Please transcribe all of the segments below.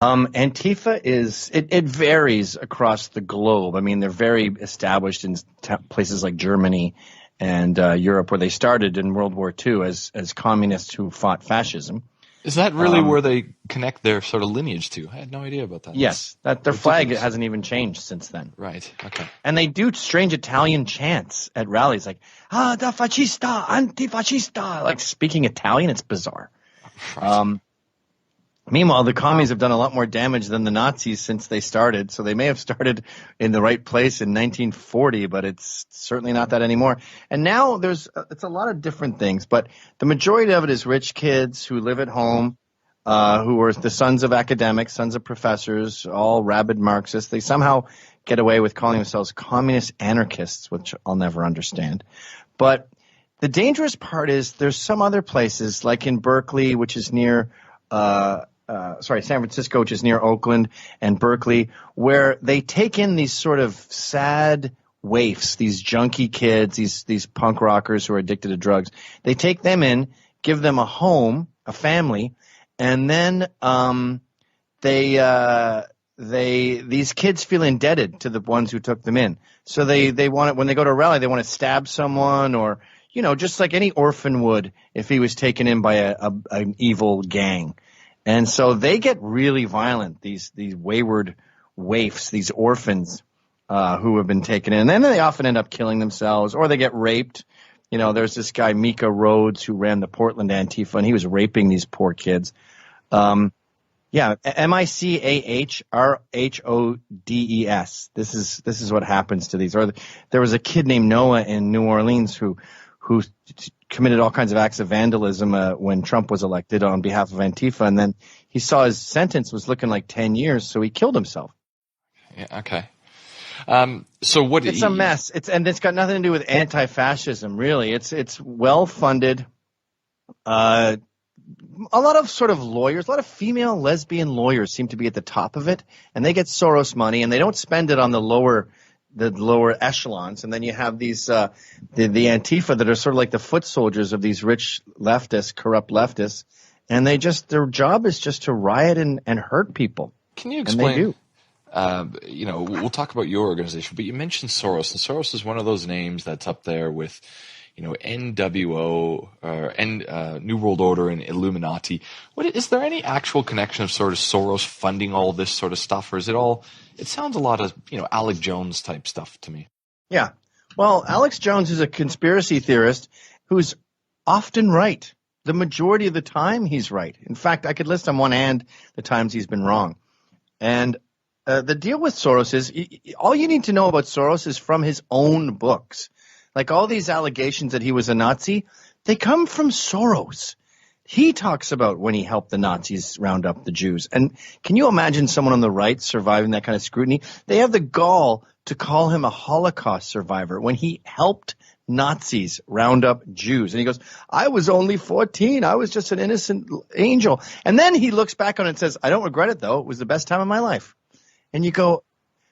Antifa it varies across the globe. I mean, they're very established in places like Germany and Europe, where they started in World War II as communists who fought fascism. Is that really Um, where they connect their sort of lineage to? I had no idea about that. That's yes, that their flag ridiculous. hasn't even changed since then. Right. Okay. And they do strange Italian chants at rallies, like da fascista, antifascista, like speaking Italian. It's bizarre. Right. Um, Meanwhile, the commies have done a lot more damage than the Nazis since they started. So they may have started in the right place in 1940, but it's certainly not that anymore. And now it's a lot of different things, but the majority of it is rich kids who live at home, who are the sons of academics, sons of professors, all rabid Marxists. They somehow get away with calling themselves communist anarchists, which I'll never understand. But the dangerous part is there's some other places, like in Berkeley, which is near San Francisco, which is near Oakland, and Berkeley, where they take in these sort of sad waifs, these junkie kids, these punk rockers who are addicted to drugs. They take them in, give them a home, a family, and then these kids feel indebted to the ones who took them in. So they want it when they go to a rally, they want to stab someone, or just like any orphan would if he was taken in by an evil gang. And so they get really violent, these wayward waifs, these orphans who have been taken in. And then they often end up killing themselves, or they get raped. There's this guy, Mika Rhodes, who ran the Portland Antifa, and he was raping these poor kids. Yeah, Micahrohodes. This is what happens to these. Or there was a kid named Noah in New Orleans who committed all kinds of acts of vandalism when Trump was elected on behalf of Antifa, and then he saw his sentence was looking like 10 years, so he killed himself. Yeah. Okay. So what? It's a mess. It's got nothing to do with anti-fascism, really. It's well funded. A lot of sort of lawyers, a lot of female lesbian lawyers seem to be at the top of it, and they get Soros money, and they don't spend it on the lower echelons. And then you have these the Antifa that are sort of like the foot soldiers of these rich leftists, corrupt leftists, and their job is just to riot and hurt people. Can you explain? explain? We'll talk about your organization, but you mentioned Soros, and Soros is one of those names that's up there with, NWO or New World Order and Illuminati. Is there any actual connection of sort of Soros funding all this sort of stuff, or is it all? It sounds a lot of Alex Jones type stuff to me. Yeah, well, Alex Jones is a conspiracy theorist who's often right. The majority of the time, he's right. In fact, I could list on one hand the times he's been wrong. And the deal with Soros is all you need to know about Soros is from his own books. Like all these allegations that he was a Nazi, they come from Soros. He talks about when he helped the Nazis round up the Jews. And can you imagine someone on the right surviving that kind of scrutiny? They have the gall to call him a Holocaust survivor when he helped Nazis round up Jews. And he goes, I was only 14. I was just an innocent angel. And then he looks back on it and says, I don't regret it, though. It was the best time of my life. And you go,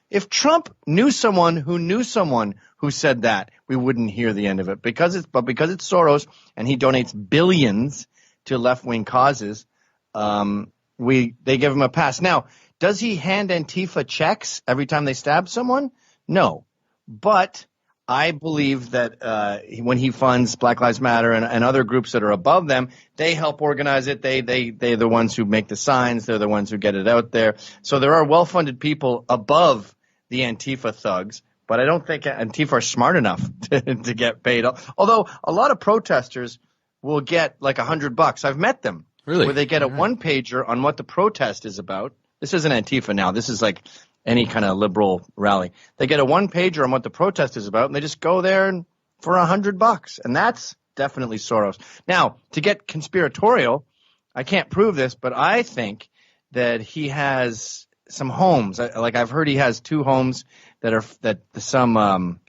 if Trump knew someone who said that, we wouldn't hear the end of it. Because it's Soros and he donates billions to left-wing causes, they give him a pass. Now, does he hand Antifa checks every time they stab someone? No. But I believe that when he funds Black Lives Matter and other groups that are above them, they help organize it. They're the ones who make the signs. They're the ones who get it out there. So there are well-funded people above the Antifa thugs, but I don't think Antifa are smart enough to get paid. Although a lot of protesters will get like $100. I've met them. Really? Where they get a one-pager on what the protest is about. This isn't Antifa now. This is like any kind of liberal rally. They get a one-pager on what the protest is about, and they just go there for $100. And that's definitely Soros. Now, to get conspiratorial, I can't prove this, but I think that he has some homes. I've heard he has 2 homes that some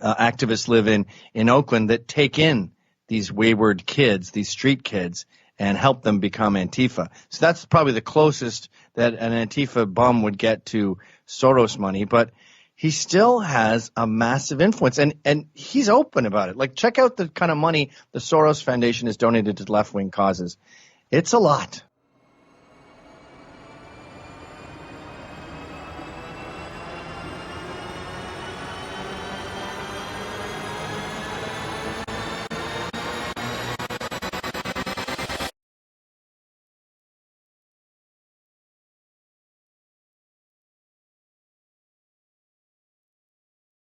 activists live in Oakland that take in these wayward kids, these street kids, and help them become Antifa. So that's probably the closest that an Antifa bum would get to Soros money. But he still has a massive influence, and he's open about it. Like, check out the kind of money the Soros Foundation has donated to left-wing causes. It's a lot.